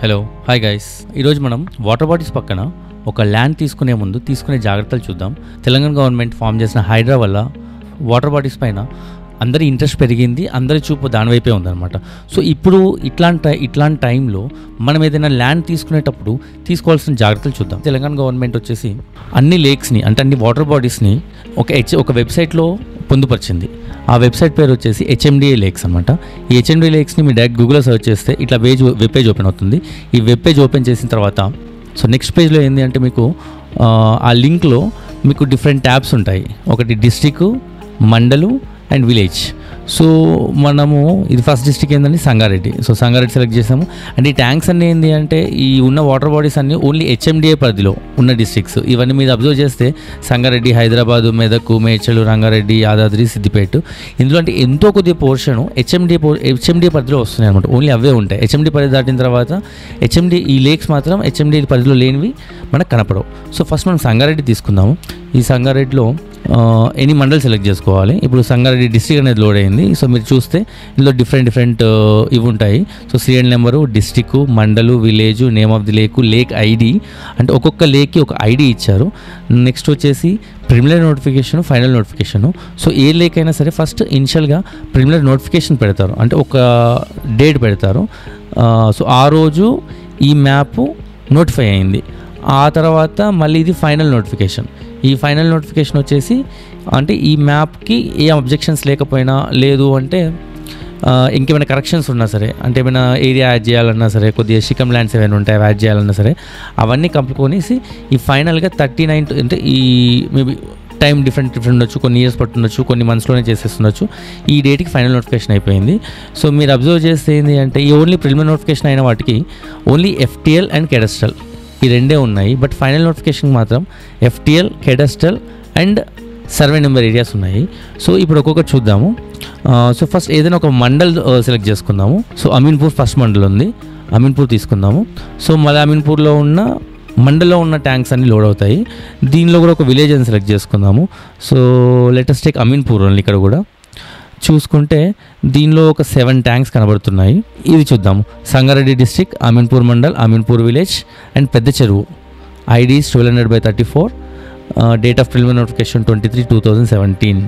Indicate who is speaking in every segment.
Speaker 1: Hello hi guys, ఈరోజు మనం water bodies పక్కన ఒక ల్యాండ్ తీసుకునే ముందు తీసుకునే జాగ్రత్తలు చూద్దాం. తెలంగాణ గవర్నమెంట్ ఫామ్ చేసిన హైడ్రా వల్ల వాటర్ బాడీస్ పైన అందరి ఇంట్రెస్ట్ పెరిగింది, అందరి చూపు దాని వైపే ఉందన్నమాట. సో ఇప్పుడు ఇట్లాంటి టైంలో మనం ఏదైనా ల్యాండ్ తీసుకునేటప్పుడు తీసుకోవాల్సిన జాగ్రత్తలు చూద్దాం. తెలంగాణ గవర్నమెంట్ వచ్చేసి అన్ని లేక్స్ని అంటే అన్ని వాటర్ బాడీస్ని ఒక వెబ్సైట్లో పొందుపరిచింది. ఆ వెబ్సైట్ పేరు వచ్చేసి HMDA లేక్స్ అనమాట. ఈ HMDA లేక్స్ని మీరు డైరెక్ట్ గూగుల్లో సర్చ్ చేస్తే ఇట్లా వెబ్ పేజ్ ఓపెన్ అవుతుంది. ఈ వెబ్ పేజ్ ఓపెన్ చేసిన తర్వాత సో నెక్స్ట్ పేజ్లో ఏంటి అంటే మీకు ఆ లింక్లో మీకు డిఫరెంట్ ట్యాబ్స్ ఉంటాయి. ఒకటి district, mandal and village. So మనము ఇది ఫస్ట్ డిస్ట్రిక్ట్ ఏంటంటే సంగారెడ్డి. సో సంగారెడ్డి సెలెక్ట్ చేసాము. అండ్ ఈ ట్యాంక్స్ అన్నీ ఏంటి అంటే ఈ ఉన్న వాటర్ బాడీస్ అన్నీ ఓన్లీ HMDA పరిధిలో ఉన్న డిస్ట్రిక్ట్స్. ఇవన్నీ మీరు అబ్జర్వ్ చేస్తే సంగారెడ్డి, హైదరాబాదు, మెదక్, మేడ్చల్, రంగారెడ్డి, యాదాద్రి, సిద్దిపేట, ఇందులో అంటే ఎంతో కొద్దిగా పోర్షను HMDA పరిధిలో వస్తున్నాయి అనమాట. ఓన్లీ అవే ఉంటాయి. HMDA పరిధి దాటిన తర్వాత ఈ లేక్స్ మాత్రం HMDA పరిధిలో లేనివి మనకు కనపడవు. సో ఫస్ట్ మనం సంగారెడ్డి తీసుకుందాము. ఈ సంగారెడ్డిలో ఎనీ మండల్ సెలెక్ట్ చేసుకోవాలి. ఇప్పుడు సంగారెడ్డి డిస్ట్రిక్ట్ అనేది లోడ్ అయింది. సో మీరు చూస్తే ఇందులో డిఫరెంట్ ఇవి ఉంటాయి. So serial number, district, mandal, village, name of the lake ID, అంటే ఒక్కొక్క లేక్కి ఒక ఐడి ఇచ్చారు. నెక్స్ట్ వచ్చేసి preliminary notification, final notification. So ఏ లేక్ అయినా సరే ఫస్ట్ ఇనిషియల్గా ప్రిలిమినరీ నోటిఫికేషన్ పెడతారు, అంటే ఒక డేట్ పెడతారు. సో ఆ రోజు ఈ మ్యాప్ నోటిఫై అయింది. ఆ తర్వాత మళ్ళీ ఇది ఫైనల్ నోటిఫికేషన్. ఈ ఫైనల్ నోటిఫికేషన్ వచ్చేసి అంటే ఈ మ్యాప్కి ఏ అబ్జెక్షన్స్ లేకపోయినా, లేదు అంటే ఇంకేమైనా కరెక్షన్స్ ఉన్నా సరే, అంటే ఏమైనా ఏరియా యాడ్ చేయాలన్నా సరే, కొద్దిగా షికమ్ ల్యాండ్స్ ఏమైనా ఉంటాయి యాడ్ చేయాలన్నా సరే, అవన్నీ కంప్లీట్ కొనేసి ఈ ఫైనల్గా 39 అంటే ఈ మేబీ టైం డిఫరెంట్ ఉండొచ్చు, కొన్ని ఇయర్స్ పట్టుండొచ్చు, కొన్ని మంత్స్లోనే చేసేస్తుండొచ్చు. ఈ డేట్కి ఫైనల్ నోటిఫికేషన్ అయిపోయింది. సో మీరు అబ్జర్వ్ చేస్తే ఏంటి అంటే ఈ ఓన్లీ ప్రిలిమినరీ నోటిఫికేషన్ అయిన వాటికి ఓన్లీ FTL అండ్ కెడస్ట్రల్ ఈ రెండే ఉన్నాయి. బట్ ఫైనల్ నోటిఫికేషన్ మాత్రం FTL, cadastral and survey number areas ఉన్నాయి. సో ఇప్పుడు ఒక్కొక్కటి చూద్దాము. సో ఫస్ట్ ఏదైనా ఒక మండల్ సెలెక్ట్ చేసుకుందాము. సో అమీన్పూర్ ఫస్ట్ మండల్ ఉంది, అమీన్పూర్ తీసుకుందాము. సో మళ్ళీ అమీన్పూర్లో ఉన్న మండల్లో ఉన్న ట్యాంక్స్ అన్ని లోడ్ అవుతాయి. దీనిలో కూడా ఒక విలేజ్ అని సెలెక్ట్ చేసుకుందాము. So let's take Ameenpur only. ఇక్కడ కూడా చూసుకుంటే దీనిలో ఒక 7 ట్యాంక్స్ కనబడుతున్నాయి. ఇది చూద్దాము. Sangareddy district, Ameenpur mandal, Ameenpur village and పెద్ద చెరువు. ID 1200/34. Date of preliminary notification 23/2017.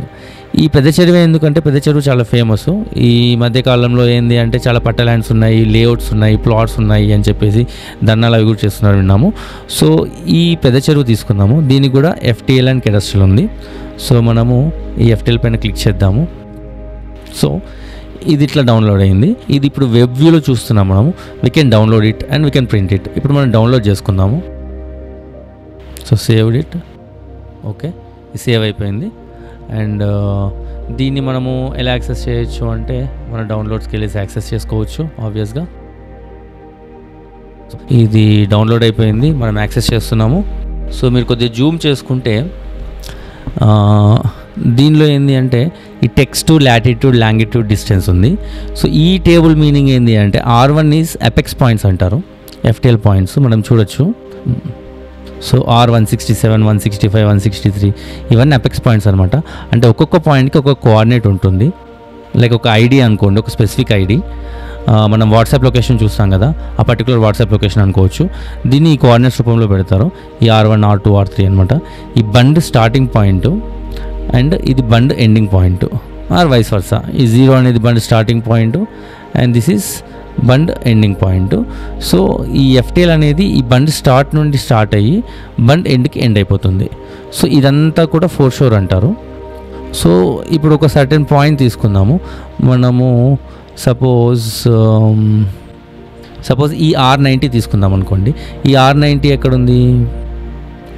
Speaker 1: ఈ పెద్ద చెరువు ఎందుకంటే పెద్ద చెరువు చాలా ఫేమస్. ఈ మధ్యకాలంలో ఏంది అంటే చాలా పట్ట ల్యాండ్స్ ఉన్నాయి, లేఅవుట్స్ ఉన్నాయి, ప్లాట్స్ ఉన్నాయి అని చెప్పేసి ధర్నాలు అవి కూడా చేస్తున్నారు విన్నాము. సో ఈ పెద్ద చెరువు తీసుకుందాము. దీనికి కూడా FTL అండ్ కెడస్ట్రల్ ఉంది. సో మనము ఈ FTL పైన క్లిక్ చేద్దాము. సో ఇది ఇట్లా డౌన్లోడ్ అయింది. ఇది ఇప్పుడు వెబ్ వ్యూలో చూస్తున్నాం మనము. We can download it and we can print it. ఇప్పుడు మనం డౌన్లోడ్ చేసుకుందాము. So save it. ఓకే, ఇది సేవ్ అయిపోయింది. అండ్ దీన్ని మనము ఎలా యాక్సెస్ చేయొచ్చు అంటే మన డౌన్లోడ్స్కి వెళ్ళేసి యాక్సెస్ చేసుకోవచ్చు ఆబ్వియస్గా. ఇది డౌన్లోడ్ అయిపోయింది, మనం యాక్సెస్ చేస్తున్నాము. సో మీరు కొద్దిగా జూమ్ చేసుకుంటే దీనిలో ఏంటి అంటే ఈ టెక్స్ట్, లాటిట్యూడ్, లాంగిట్యూడ్, డిస్టెన్స్ ఉంది. సో ఈ టేబుల్ మీనింగ్ ఏంటి అంటే R1 ఈజ్ అపెక్స్ పాయింట్స్ అంటారు, FTL పాయింట్స్ మనం చూడొచ్చు. సో R167, 165, 163 ఇవన్నీ అపెక్స్ పాయింట్స్ అనమాట. అంటే ఒక్కొక్క పాయింట్కి ఒక్కొక్క కోఆర్డినేట్ ఉంటుంది. లైక్ ఒక ఐడి అనుకోండి, ఒక స్పెసిఫిక్ ఐడి. మనం వాట్సాప్ లొకేషన్ చూస్తాం కదా, ఆ పర్టికులర్ వాట్సాప్ లొకేషన్ అనుకోవచ్చు. దీన్ని ఈ కోఆర్డినేట్స్ రూపంలో పెడతారు. ఈ R1, R2, R3 అనమాట. ఈ బండ్ స్టార్టింగ్ పాయింట్ అండ్ ఇది bund ending point, or vice versa. ఈ 0 అనేది bund starting point and this is bund ending point. So ఈ FTL అనేది ఈ బండ్ స్టార్ట్ నుండి స్టార్ట్ అయ్యి బండ్ ఎండ్కి ఎండ్ అయిపోతుంది. సో ఇదంతా కూడా ఫోర్షోర్ అంటారు. సో ఇప్పుడు ఒక సర్టెన్ పాయింట్ తీసుకుందాము మనము. సపోజ్ ఈ R90 తీసుకుందాం అనుకోండి. ఈ R90 ఎక్కడుంది?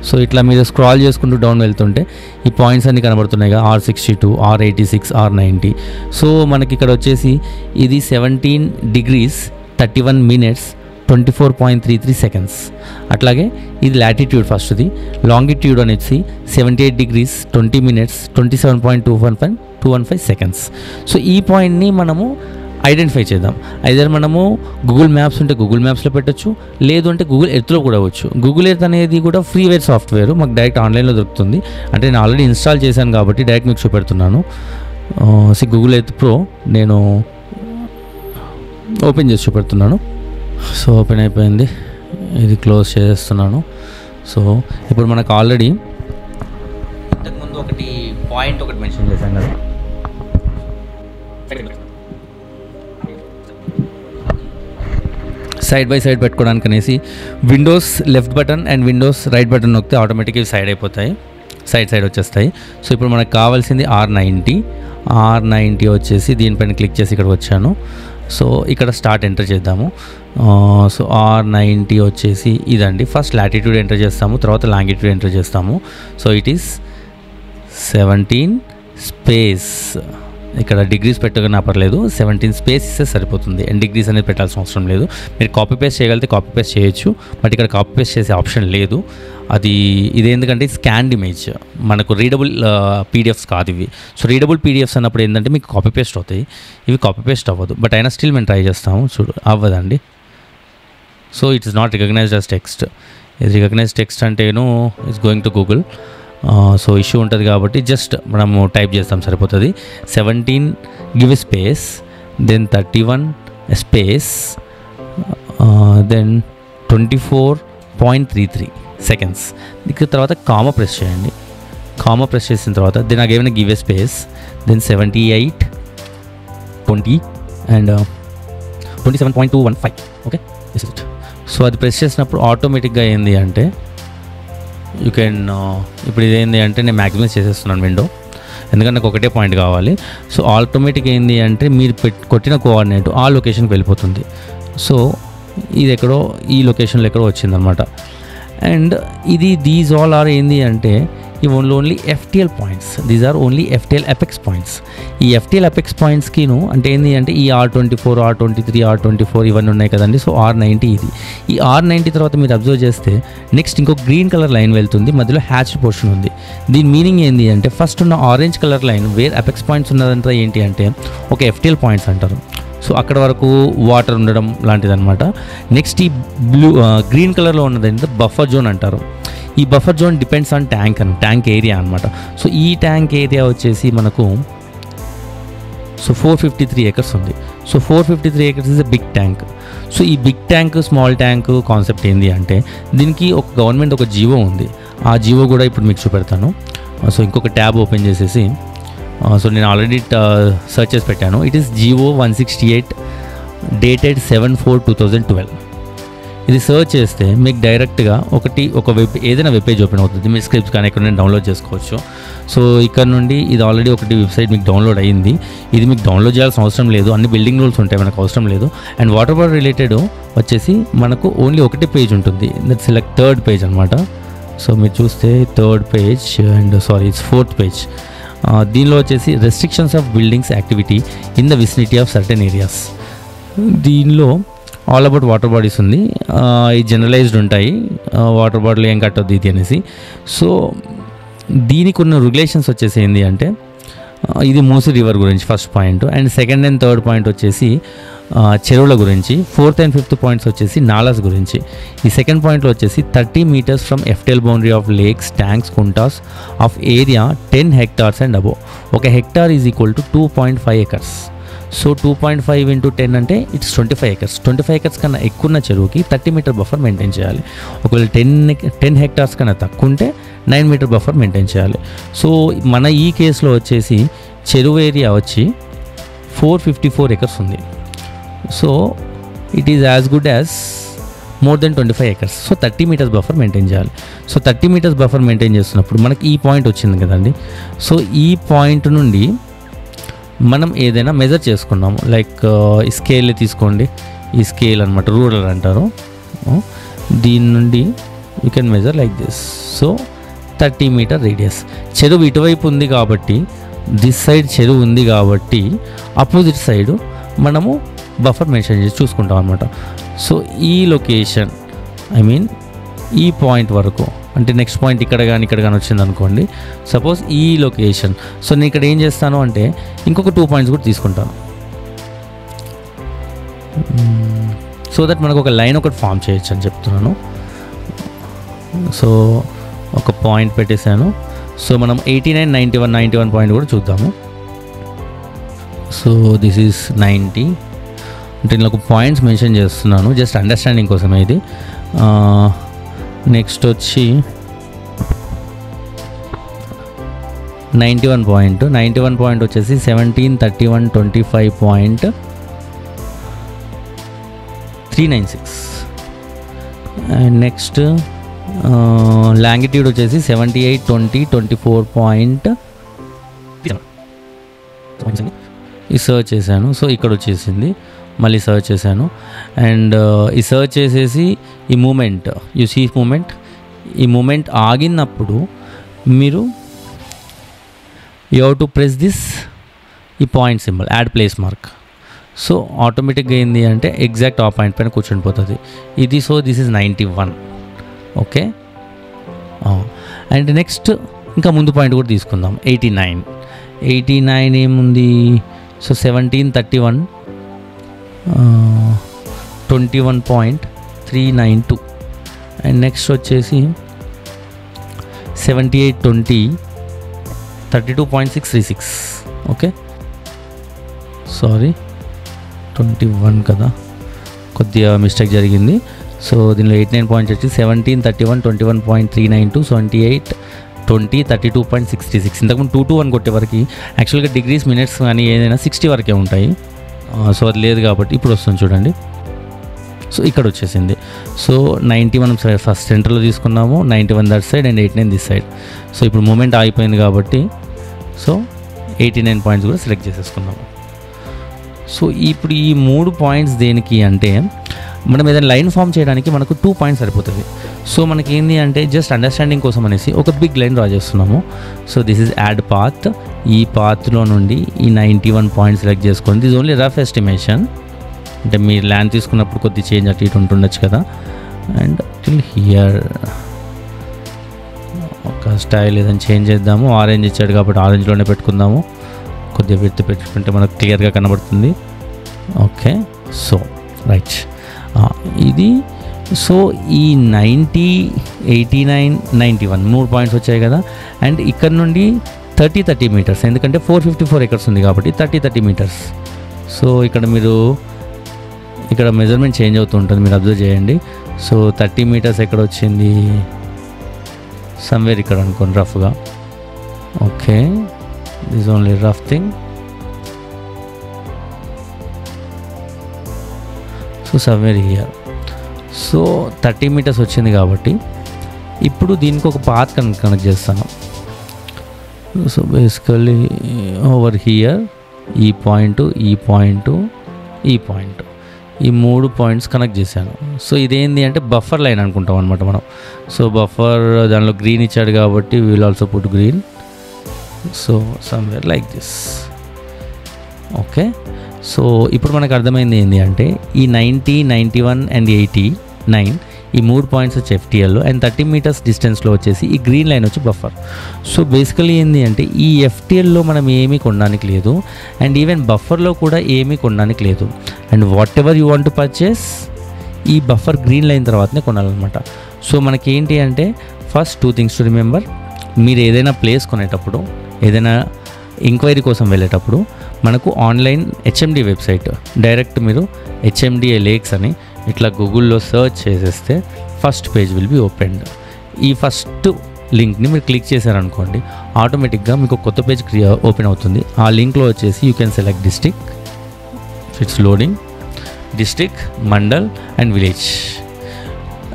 Speaker 1: సో ఇట్లా మీరు స్క్రాల్ చేసుకుంటూ డౌన్ వెళ్తుంటే ఈ పాయింట్స్ అన్నీ కనబడుతున్నాయి కదా, R62, R86, R90. సో మనకి ఇక్కడ వచ్చేసి ఇది 17 degrees 31 minutes 24.33 seconds. అట్లాగే ఇది లాటిట్యూడ్ ఫస్ట్ది. లాంగిట్యూడ్ అనేసి 78 degrees 20 minutes 27.215 seconds. సో ఈ పాయింట్ని మనము ఐడెంటిఫై చేద్దాం. ఐదర్ మనము గూగుల్ మ్యాప్స్ ఉంటే గూగుల్ మ్యాప్స్లో పెట్టచ్చు, లేదు అంటే గూగుల్ ఎర్త్లో కూడా వచ్చు. గూగుల్ ఎర్త్ అనేది కూడా ఫ్రీవేర్ సాఫ్ట్వేర్, మాకు డైరెక్ట్ ఆన్లైన్లో దొరుకుతుంది. అంటే నేను ఆల్రెడీ ఇన్స్టాల్ చేశాను కాబట్టి డైరెక్ట్ మీకు చూపెడుతున్నాను. గూగుల్ ఎర్త్ ప్రో నేను ఓపెన్ చేసి చూపెడుతున్నాను. సో ఓపెన్ అయిపోయింది, ఇది క్లోజ్ చేస్తున్నాను. సో ఇప్పుడు మనకు ఆల్రెడీ ఇంతకుముందు ఒకటి పాయింట్ ఒకటి మెన్షన్ చేశాం కదా, సైడ్ బై సైడ్ పెట్టుకోవడానికి అనేసి Windows left button and Windows right button నొక్కితే ఆటోమేటిక్గా సైడ్ అయిపోతాయి, సైడ్ వచ్చేస్తాయి. సో ఇప్పుడు మనకు కావాల్సింది R90 వచ్చేసి దీనిపైన క్లిక్ చేసి ఇక్కడికి వచ్చాను. సో ఇక్కడ స్టార్ట్ ఎంటర్ చేద్దాము. సో R90 వచ్చేసి ఇదండి. ఫస్ట్ లాటిట్యూడ్ ఎంటర్ చేస్తాము, తర్వాత లాంగిట్యూడ్ ఎంటర్ చేస్తాము. సో ఇట్ ఈస్ 17 స్పేస్, ఇక్కడ డిగ్రీస్ పెట్టగానే పర్లేదు, 17 స్పేస్ ఇస్తే సరిపోతుంది. అండ్ డిగ్రీస్ అనేది పెట్టాల్సిన అవసరం లేదు. మీరు కాపీ పేస్ట్ చేయగలిగితే కాపీ పేస్ట్ చేయొచ్చు, బట్ ఇక్కడ కాపీ పేస్ట్ చేసే ఆప్షన్ లేదు. ఇది ఎందుకంటే స్కాన్డ్ ఇమేజ్, మనకు రీడబుల్ పీడిఎఫ్స్ కాదు ఇవి. సో రీడబుల్ పీడిఎఫ్స్ అన్నప్పుడు ఏంటంటే మీకు కాపీ పేస్ట్ అవుతాయి, ఇవి కాపీ పేస్ట్ అవ్వదు. బట్ అయినా స్టిల్ మేము ట్రై చేస్తాము, చూడు అవ్వదండి. So it is not recognised as text. ఇది రికగ్నైజ్డ్ టెక్స్ట్ అంటే it's going to Google. So issue ఉంటుంది కాబట్టి జస్ట్ మనము టైప్ చేస్తాం సరిపోతుంది. 17 గివ్ స్పేస్, దెన్ 31 స్పేస్, దెన్ 24.33 సెకండ్స్. ఇక తర్వాత కామా ప్రెస్ చేయండి. కామా ప్రెస్ చేసిన తర్వాత then again give space, then 78 20 and 27.215. Okay, this it. So అది ప్రెస్ చేసినప్పుడు ఆటోమేటిక్గా ఏంది అంటే యూ కెన్ ఇప్పుడు ఇదేంది అంటే నేను మ్యాక్సిమైజ్ చేసేస్తున్నాను విండో, ఎందుకంటే నాకు ఒకటే పాయింట్ కావాలి. సో ఆటోమేటిక్ ఏంది అంటే మీరు కొట్టిన కోఆర్డినేట్ ఆ లొకేషన్కి వెళ్ళిపోతుంది. సో ఇది ఎక్కడో ఈ లొకేషన్లో ఎక్కడో వచ్చిందనమాట. అండ్ దీస్ ఆల్ ఆర్ ఏంది అంటే ఇవి only FTL points, these are only FTL apex points. ఈ FTL అపెక్స్ పాయింట్స్కిను అంటే ఏంది అంటే ఈ R24, R23, R24 ఇవన్నీ ఉన్నాయి కదండి. సో R90 ఇది. ఈ R90 తర్వాత మీరు అబ్జర్వ్ చేస్తే నెక్స్ట్ ఇంకో గ్రీన్ కలర్ లైన్ వెళ్తుంది, మధ్యలో హ్యాచ్ పోర్షన్ ఉంది. దీని మీనింగ్ ఏంటి అంటే ఫస్ట్ ఉన్న orange colour line wear apex points ఉన్నదంతా ఏంటి అంటే ఒక FTL పాయింట్స్ అంటారు. సో అక్కడ వరకు వాటర్ ఉండడం లాంటిదన్నమాట. నెక్స్ట్ ఈ గ్రీన్ కలర్లో ఉన్నది బఫర్ జోన్ అంటారు. ఈ buffer zone depends on tank area అనమాట. సో ఈ ట్యాంక్ ఏరియా వచ్చేసి మనకు 453 acres ఉంది. So 453 acres is a big tank. So ఈ big tank small tank concept ఏంటి అంటే దీనికి ఒక గవర్నమెంట్ ఒక జీవో ఉంది. ఆ జీవో కూడా ఇప్పుడు మీకు చూపెడతాను. సో ఇంకొక ట్యాబ్ ఓపెన్ చేసేసి సో నేను ఆల్రెడీ సర్చ్ చేసి పెట్టాను. It is GO 168 dated 7/4/2012. ఇది సర్చ్ చేస్తే మీకు డైరెక్ట్గా ఒక ఏదైనా వెబ్ పేజ్ ఓపెన్ అవుతుంది. మీ స్క్రిప్ట్స్ కానీ ఎక్కడ డౌన్లోడ్ చేసుకోవచ్చు. సో ఇక్కడ నుండి ఇది ఆల్రెడీ ఒకటి వెబ్సైట్ మీకు డౌన్లోడ్ అయ్యింది. ఇది మీకు డౌన్లోడ్ చేయాల్సిన అవసరం లేదు, అన్ని బిల్డింగ్ రూల్స్ ఉంటాయి, మనకు అవసరం లేదు. అండ్ వాటర్ బాటిల్ రిలేటెడ్ వచ్చేసి మనకు ఓన్లీ ఒకటే పేజ్ ఉంటుంది, దట్ సెలెక్ట్ థర్డ్ పేజ్ అనమాట. సో మీరు చూస్తే third page and it's fourth page. దీనిలో వచ్చేసి restrictions of buildings activity in the vicinity of certain areas. దీనిలో ఆల్ అబౌట్ వాటర్ బాడీస్ ఉంది. ఈ జనరలైజ్డ్ ఉంటాయి, వాటర్ బాటిల్ ఏం కట్టొద్దు ఇది అనేసి. సో దీనికి ఉన్న రెగ్యులేషన్స్ వచ్చేసి ఏంటి అంటే ఇది మూసీ రివర్ గురించి first point. And second and third point వచ్చేసి చెరువుల గురించి. ఫోర్త్ అండ్ ఫిఫ్త్ పాయింట్స్ వచ్చేసి నాలాస్ గురించి. ఈ సెకండ్ పాయింట్లో వచ్చేసి 30 meters from FTL boundary of lakes, tanks, కుంటాస్ of area 10 hectares and above. ఒక hectare is equal to 2.5 acres. So 2.5 into 10 అంటే ఇట్స్ 25 acres. 25 acres కన్నా ఎక్కువ ఉన్న చెరువుకి 30 meter బఫర్ మెయింటైన్ చేయాలి. ఒకవేళ 10 hectares కన్నా తక్కువ ఉంటే 9 meter బఫర్ మెయింటైన్ చేయాలి. సో మన ఈ కేసులో వచ్చేసి చెరువు ఏరియా వచ్చి 454 acres ఉంది. So it is as good as more than 25 acres. So 30 meters buffer maintain చేయాలి. సో 30 meters బఫర్ మెయింటైన్ చేస్తున్నప్పుడు మనకి ఈ పాయింట్ వచ్చింది కదండి. సో ఈ పాయింట్ నుండి మనం ఏదైనా మెజర్ చేసుకున్నాము, లైక్ ఈ స్కేల్ తీసుకోండి, ఈ స్కేల్ అనమాట, రూరల్ అంటారు. దీని నుండి you can measure like this. So 30 meter radius. చెరువు ఇటువైపు ఉంది కాబట్టి దిస్ సైడ్ చెరువు ఉంది కాబట్టి అపోజిట్ సైడు మనము బఫర్ మెన్షన్ చేసి చూసుకుంటాం అనమాట. సో ఈ లొకేషన్ ఈ పాయింట్ వరకు అంటే నెక్స్ట్ పాయింట్ ఇక్కడ కానీ వచ్చింది అనుకోండి, సపోజ్ ఈ లొకేషన్. సో నేను ఇక్కడ ఏం చేస్తాను అంటే ఇంకొక 2 points కూడా తీసుకుంటాను, సో దట్ మనకు ఒక లైన్ ఒకటి ఫామ్ చేయొచ్చు అని చెప్తున్నాను. సో ఒక పాయింట్ పెట్టేశాను. సో మనం 89, 91 పాయింట్ కూడా చూద్దాము. So this is 90. అంటే నేను ఒక పాయింట్స్ మెన్షన్ చేస్తున్నాను జస్ట్ అండర్స్టాండింగ్ కోసమే ఇది. నెక్స్ట్ వచ్చి 91 పాయింట్. 91 పాయింట్ వచ్చేసి 1731.25.396. అండ్ నెక్స్ట్ లాంగిట్యూడ్ వచ్చేసి 7820.24. ఈ సర్చ్ చేశాను. సో ఇక్కడ వచ్చేసింది, మళ్ళీ సర్చ్ చేశాను. అండ్ ఈ సర్చ్ చేసేసి ఈ మూమెంట్ యు సీ మూమెంట్, ఈ మూమెంట్ ఆగినప్పుడు మీరు you have to press this ఈ point symbol add placemark. So ఆటోమేటిక్గా ఏంది అంటే ఎగ్జాక్ట్ ఆ పాయింట్ పైన కూర్చొని పోతుంది ఇది. So this is 91. Okay. And next ఇంకా ముందు పాయింట్ కూడా తీసుకుందాం. 89. 89 ఏముంది? సో 1731.21.392. అండ్ నెక్స్ట్ వచ్చేసి 7820 32.636. ఓకే, సారీ 21 కదా, కొద్దిగా మిస్టేక్ జరిగింది. సో దీనిలో 89 పాయింట్స్ వచ్చి 1731.21.392, 2820 32.636. ఇంతకుముందు 221 కొట్టే వరకు యాక్చువల్గా డిగ్రీస్ మినిట్స్ కానీ ఏదైనా 60 వరకే ఉంటాయి. సో అది లేదు కాబట్టి ఇప్పుడు వస్తుంది చూడండి. సో ఇక్కడ వచ్చేసింది. సో 90 మనం ఫస్ట్ సెంటర్లో తీసుకున్నాము, 91 that side and 89 this side. So ఇప్పుడు మూమెంట్ ఆగిపోయింది కాబట్టి సో 89 పాయింట్స్ కూడా సెలెక్ట్ చేసేసుకున్నాము. సో ఇప్పుడు ఈ 3 పాయింట్స్ దేనికి అంటే మనం ఏదైనా లైన్ ఫామ్ చేయడానికి మనకు 2 పాయింట్స్ సరిపోతుంది. సో మనకి ఏంటి అంటే జస్ట్ అండర్స్టాండింగ్ కోసం అనేసి ఒక బిగ్ లైన్ డ్రా చేస్తున్నాము. So this is add path. ఈ పాత్లో నుండి ఈ 91 పాయింట్స్ సెలెక్ట్ చేసుకోండి. దిస్ ఓన్లీ రఫ్ ఎస్టిమేషన్, అంటే మీరు ల్యాండ్ తీసుకున్నప్పుడు కొద్ది చేంజ్ అటు ఇటు ఉంటుండొచ్చు కదా. అండ్ టిల్ హియర్ ఒక స్టైల్ ఏదైనా చేంజ్ చేద్దాము. ఆరెంజ్ ఇచ్చాడు కాబట్టి ఆరెంజ్లోనే పెట్టుకుందాము. కొద్దిగా విడ్త్ పెట్టుకుంటే మనకు క్లియర్గా కనబడుతుంది. ఓకే, సో రైట్ ఇది. సో ఈ 90, 89, 91 3 పాయింట్స్ వచ్చాయి కదా. అండ్ ఇక్కడ నుండి 30 మీటర్స్, ఎందుకంటే 454 ఎకర్స్ ఉంది కాబట్టి 30 మీటర్స్. సో ఇక్కడ మీరు ఇక్కడ మెజర్మెంట్ చేంజ్ అవుతూ ఉంటుంది, మీరు అబ్జర్వ్ చేయండి. సో 30 మీటర్స్ ఎక్కడ వచ్చింది? సమ్వేర్ ఇక్కడ అనుకోండి రఫ్గా. Okay, this only rough thing. So somewhere here. So 30 metres వచ్చింది కాబట్టి ఇప్పుడు దీనికి ఒక పాత్ కనెక్ట్ చేస్తాను. సో బేసికలీ ఓవర్ హియర్ ఈ పాయింట్, ఈ పాయింట్, ఈ పాయింట్, ఈ 3 పాయింట్స్ కనెక్ట్ చేశాను. సో ఇదేంటి అంటే బఫర్ లైన్ అనుకుంటాం అనమాట మనం. సో బఫర్ దానిలో గ్రీన్ ఇచ్చాడు కాబట్టి will also put green. So somewhere like this. Okay, so ఇప్పుడు మనకు అర్థమైంది ఏంటి అంటే ఈ 90, 91 అండ్ 89 ఈ 3 పాయింట్స్ వచ్చి ఎఫ్టీఎల్లో అండ్ 30 మీటర్స్ డిస్టెన్స్లో వచ్చేసి ఈ గ్రీన్ లైన్ వచ్చి బఫర్. సో బేసికలీ ఏంటి అంటే ఈ ఎఫ్టీఎల్లో మనం ఏమీ కొనడానికి లేదు అండ్ ఈవెన్ బఫర్లో కూడా ఏమీ కొనడానికి లేదు. And what ever you want to purchase ఈ బఫర్ గ్రీన్ లైన్ తర్వాతనే కొనాలన్నమాట. సో మనకేంటి అంటే ఫస్ట్ 2 థింగ్స్ టు రిమెంబర్. మీరు ఏదైనా ప్లేస్ కొనేటప్పుడు, ఏదైనా ఎంక్వైరీ కోసం వెళ్ళేటప్పుడు మనకు ఆన్లైన్ హెచ్ఎండి వెబ్సైట్ డైరెక్ట్ మీరు హెచ్ఎండిఏ లేక్స్ అని ఇట్లా గూగుల్లో సర్చ్ చేసేస్తే first page will be opened. ఈ ఫస్ట్ లింక్ని మీరు క్లిక్ చేశారనుకోండి ఆటోమేటిక్గా మీకు కొత్త పేజ్ ఓపెన్ అవుతుంది. ఆ లింక్లో వచ్చేసి you can select district, it's loading, district, mandal and village.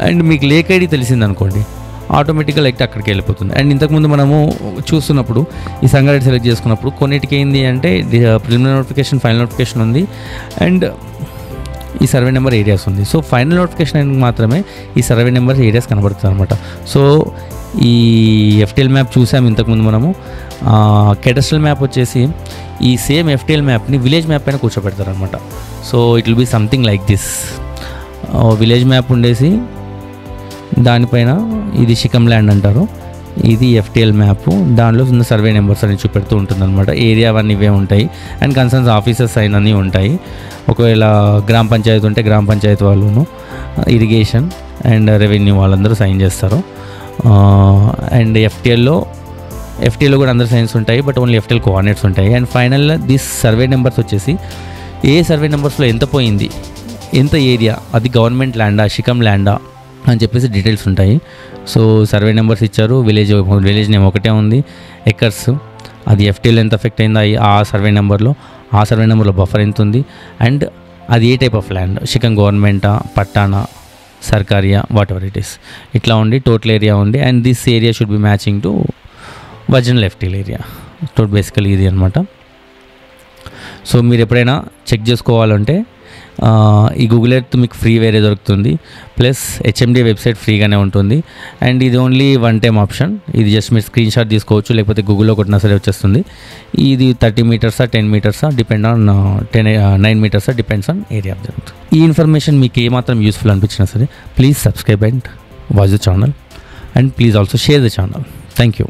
Speaker 1: And మీకు లేక్ ఐడి తెలిసిందనుకోండి ఆటోమేటిక్గా లైక్ అక్కడికి వెళ్ళిపోతుంది. అండ్ ఇంతకుముందు మనము చూస్తున్నప్పుడు ఈ సంగారెడ్డి సెలెక్ట్ చేసుకున్నప్పుడు కొన్నిటికి ఏంది అంటే ప్రిలిమినరీ నోటిఫికేషన్, ఫైనల్ నోటిఫికేషన్ ఉంది అండ్ ఈ సర్వే నెంబర్ ఏరియాస్ ఉంది. సో ఫైనల్ నోటిఫికేషన్ మాత్రమే ఈ సర్వే నెంబర్ ఏరియాస్ కనబడుతుంది అనమాట. సో ఈ ఎఫ్టీఎల్ మ్యాప్ చూసాము ఇంతకుముందు మనము. కెడస్ట్రల్ మ్యాప్ వచ్చేసి ఈ సేమ్ ఎఫ్టీఎల్ మ్యాప్ని విలేజ్ మ్యాప్ పైన కూర్చోబెడతారు అనమాట. So it will be something like this. Village map ఉండేసి దానిపైన ఇది షికమ్ ల్యాండ్ అంటారు, ఇది ఎఫ్టీఎల్ మ్యాప్, దానిలో ఉన్న సర్వే నెంబర్స్ అని చూపెడుతూ ఉంటుంది అనమాట. ఏరియా అవన్నీ ఇవే ఉంటాయి అండ్ కన్సర్న్స్ ఆఫీసర్స్ అయిన అన్నీ ఉంటాయి. ఒకవేళ గ్రామ పంచాయతీ ఉంటే గ్రామ పంచాయతీ వాళ్ళను, ఇరిగేషన్ అండ్ రెవెన్యూ వాళ్ళందరూ సైన్ చేస్తారు. అండ్ ఎఫ్టీఎల్లో కూడా అందరూ సైన్స్ ఉంటాయి, బట్ ఓన్లీ ఎఫ్టీఎల్ కోఆర్డినేట్స్ ఉంటాయి. And final this survey numbers వచ్చేసి ఏ సర్వే నెంబర్స్లో ఎంత పోయింది, ఎంత ఏరియా, అది గవర్నమెంట్ ల్యాండా, షికమ్ ల్యాండా అని చెప్పేసి డీటెయిల్స్ ఉంటాయి. సో సర్వే నెంబర్స్ ఇచ్చారు, విలేజ్ నేమ్ ఒకటే ఉంది, ఎకర్స్, అది ఎఫ్టీఎల్ ఎంత ఎఫెక్ట్ అయిందా ఆ సర్వే నెంబర్లో బఫర్ ఎంత ఉంది, అండ్ అది ఏ టైప్ ఆఫ్ ల్యాండ్, షికమ్ గవర్నమెంటా, పట్టానా, సర్కారియా, వాట్ ఎవర్ ఇట్ ఈస్, ఇట్లా ఉండి టోటల్ ఏరియా ఉంది. And this area should be matching to original FTL area. Basically ఇది అనమాట. సో మీరు ఎప్పుడైనా చెక్ చేసుకోవాలంటే ఈ గూగుల్ ఎర్త్ మీకు ఫ్రీ వేరే దొరుకుతుంది, ప్లస్ హెచ్ఎండి వెబ్సైట్ ఫ్రీగానే ఉంటుంది. అండ్ ఇది ఓన్లీ వన్ టైం ఆప్షన్. ఇది జస్ట్ మీరు స్క్రీన్ షాట్ తీసుకోవచ్చు, లేకపోతే గూగుల్లో కొట్టినా సరే వచ్చేస్తుంది. ఇది 30 మీటర్సా 10 మీటర్సా డిపెండ్ ఆన్ 9 మీటర్సా డిపెండ్స్ ఆన్ ఏరియా. ఈ ఇన్ఫర్మేషన్ మీకు ఏమాత్రం యూస్ఫుల్ అనిపించినా సరే please subscribe and watch the channel, and please also share the channel. Thank you.